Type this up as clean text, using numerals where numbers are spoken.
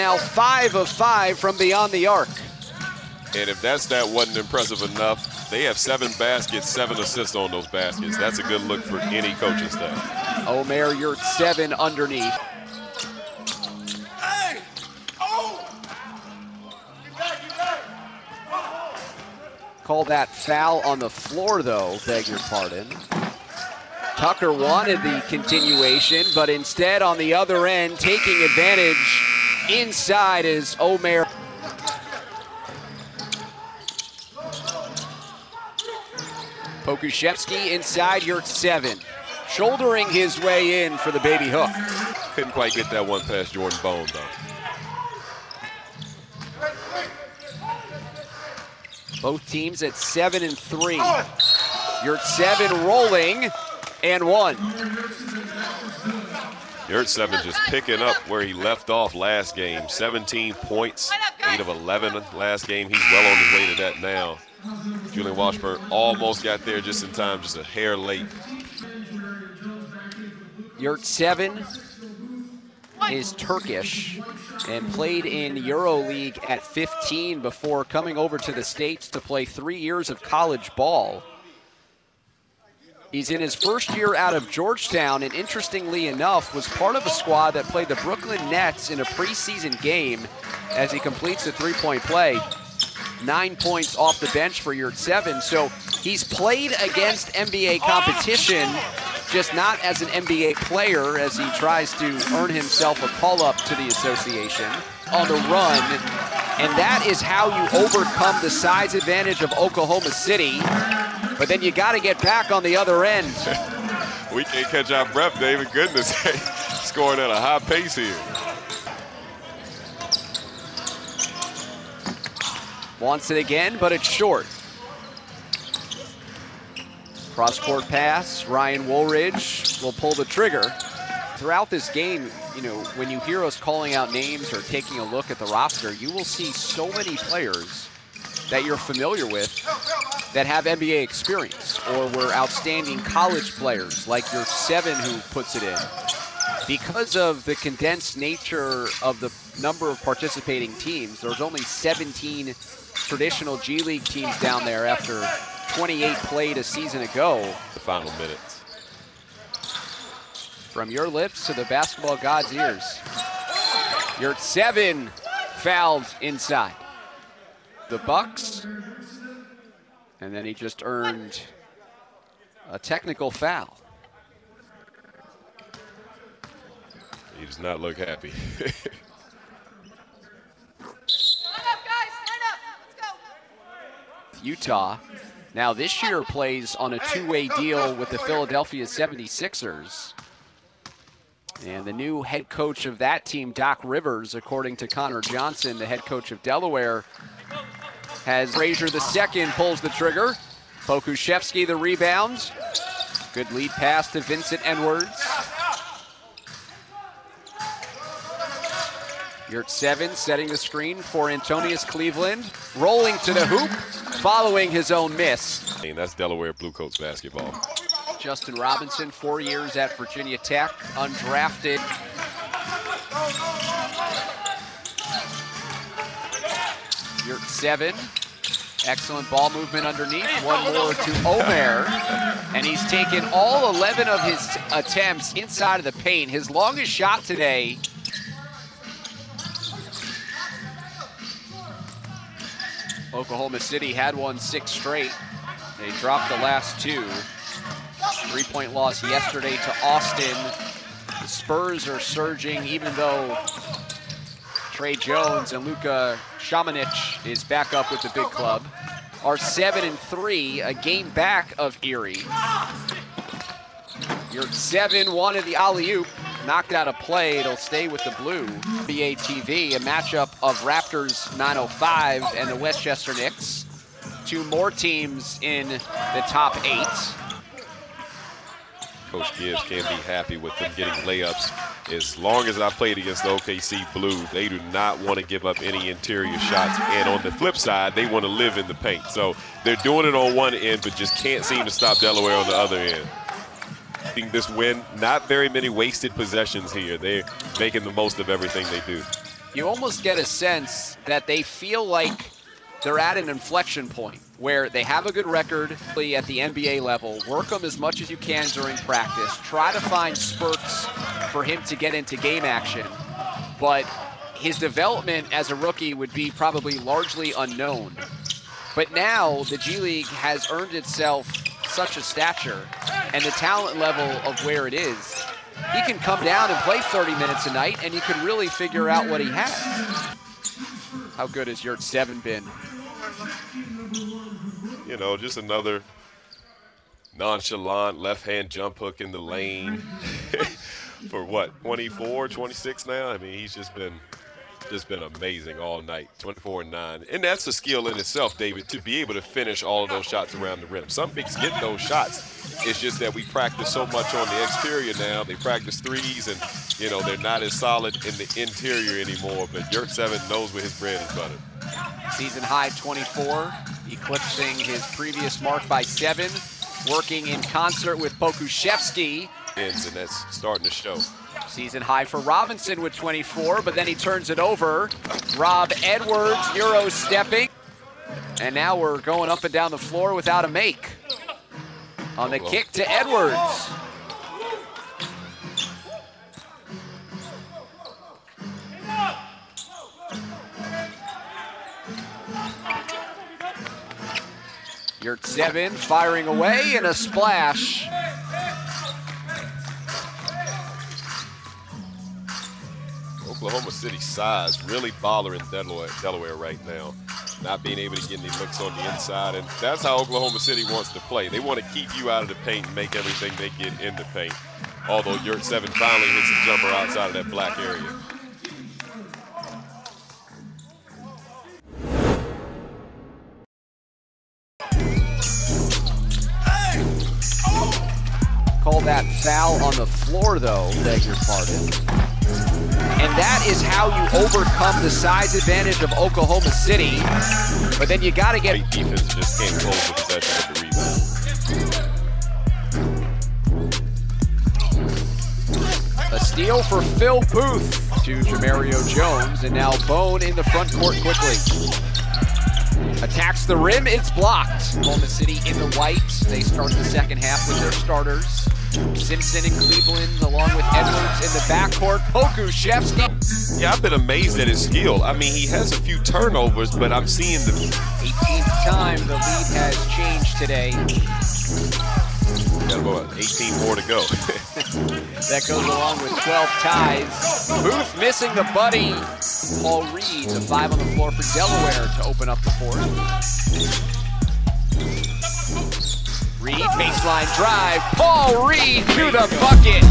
Now 5 of 5 from beyond the arc. And if that wasn't impressive enough, they have 7 baskets, 7 assists on those baskets. That's a good look for any coaching staff. Ömer Yurtseven underneath. Hey! Oh! Call that foul on the floor, though, beg your pardon. Tucker wanted the continuation, but instead on the other end, taking advantage inside is Ömer. Pokuševski inside Yurtseven, shouldering his way in for the baby hook. Couldn't quite get that one past Jordan Bone, though. Both teams at 7 and 3. Yurtseven rolling and 1. Yurtseven just picking up where he left off last game. 17 points, 8 of 11 last game. He's well on his way to that now. Julian Washburn almost got there just in time, just a hair late. Yurtseven is Turkish and played in EuroLeague at 15 before coming over to the States to play 3 years of college ball. He's in his first year out of Georgetown, and interestingly enough, was part of a squad that played the Brooklyn Nets in a preseason game as he completes the three-point play. 9 points off the bench for Yurtseven. So he's played against NBA competition, just not as an NBA player, as he tries to earn himself a call-up to the association on the run. And that is how you overcome the size advantage of Oklahoma City. But then you got to get back on the other end. We can't catch our breath, David. Goodness, scoring at a high pace here. Wants it again, but it's short. Cross-court pass, Ryan Woolridge will pull the trigger. Throughout this game, you know, when you hear us calling out names or taking a look at the roster, you will see so many players that you're familiar with that have NBA experience or were outstanding college players like Yurtseven, who puts it in. Because of the condensed nature of the number of participating teams, there's only 17 traditional G League teams down there after 28 played a season ago. The final minutes. From your lips to the basketball god's ears. Yurtseven fouled inside. The Bucks, and then he just earned a technical foul. He does not look happy. Utah now this year plays on a two-way deal with the Philadelphia 76ers. And the new head coach of that team, Doc Rivers, according to Connor Johnson, the head coach of Delaware, has Frazier II pulls the trigger. Pokuševski the rebound. Good lead pass to Vincent Edwards. Yurtseven setting the screen for Antonius Cleveland. Rolling to the hoop, following his own miss. And that's Delaware Blue Coats basketball. Justin Robinson, 4 years at Virginia Tech, undrafted. Yurtseven, excellent ball movement underneath. One more to Ömer, and he's taken all 11 of his attempts inside of the paint. His longest shot today. Oklahoma City had won 6 straight. They dropped the last 2. 3-point loss yesterday to Austin. The Spurs are surging, even though Trey Jones and Luka Šamanić is back up with the big club. Are 7 and 3, a game back of Erie. Yurtseven wanted the alley-oop, knocked out a play. It'll stay with the blue. NBA TV, a matchup of Raptors 905 and the Westchester Knicks. 2 more teams in the top 8. Coach Gibbs can't be happy with them getting layups. As long as I played against the OKC Blue, they do not want to give up any interior shots. And on the flip side, they want to live in the paint. So they're doing it on one end, but just can't seem to stop Delaware on the other end. This win, not very many wasted possessions here. They're making the most of everything they do. You almost get a sense that they feel like they're at an inflection point where they have a good record at the NBA level, work them as much as you can during practice, try to find spurts for him to get into game action, but his development as a rookie would be probably largely unknown. But now the G League has earned itself such a stature and the talent level of where it is, he can come down and play 30 minutes a night and you could really figure out what he has. How good has Yurtseven been? You know, just another nonchalant left-hand jump hook in the lane for what, 24, 26 now? I mean, he's just been amazing all night, 24-9. And that's a skill in itself, David, to be able to finish all of those shots around the rim. Some bigs get those shots. It's just that we practice so much on the exterior now. They practice threes, and, you know, they're not as solid in the interior anymore. But Yurtseven knows where his bread is buttered. Season high 24, eclipsing his previous mark by 7, working in concert with Pokuševski. And that's starting to show. Season high for Robinson with 24, but then he turns it over. Rob Edwards, Euro stepping. And now we're going up and down the floor without a make. On the kick to Edwards. Yurtseven firing away and a splash. Oklahoma City size really bothering Delaware right now. Not being able to get any looks on the inside, and that's how Oklahoma City wants to play. They want to keep you out of the paint and make everything they get in the paint. Although Yurtseven finally hits a jumper outside of that black area. Call that foul on the floor, though, beg your pardon. And that is how you overcome the size advantage of Oklahoma City. But then you got to get... Great defense, just can't hold the possession of the rebound. A steal for Phil Booth to Jamario Jones, and now Bone in the front court quickly. Attacks the rim, it's blocked. Oklahoma City in the white. They start the second half with their starters. Simpson in Cleveland, along with Edwards in the backcourt. Pokuševski. Yeah, I've been amazed at his skill. I mean, he has a few turnovers, but I'm seeing the 18th time the lead has changed today. Got about 18 more to go. That goes along with 12 ties. Booth missing the buddy. Paul Reed, a 5 on the floor for Delaware to open up the fourth. Reed, baseline drive. Paul Reed to the bucket.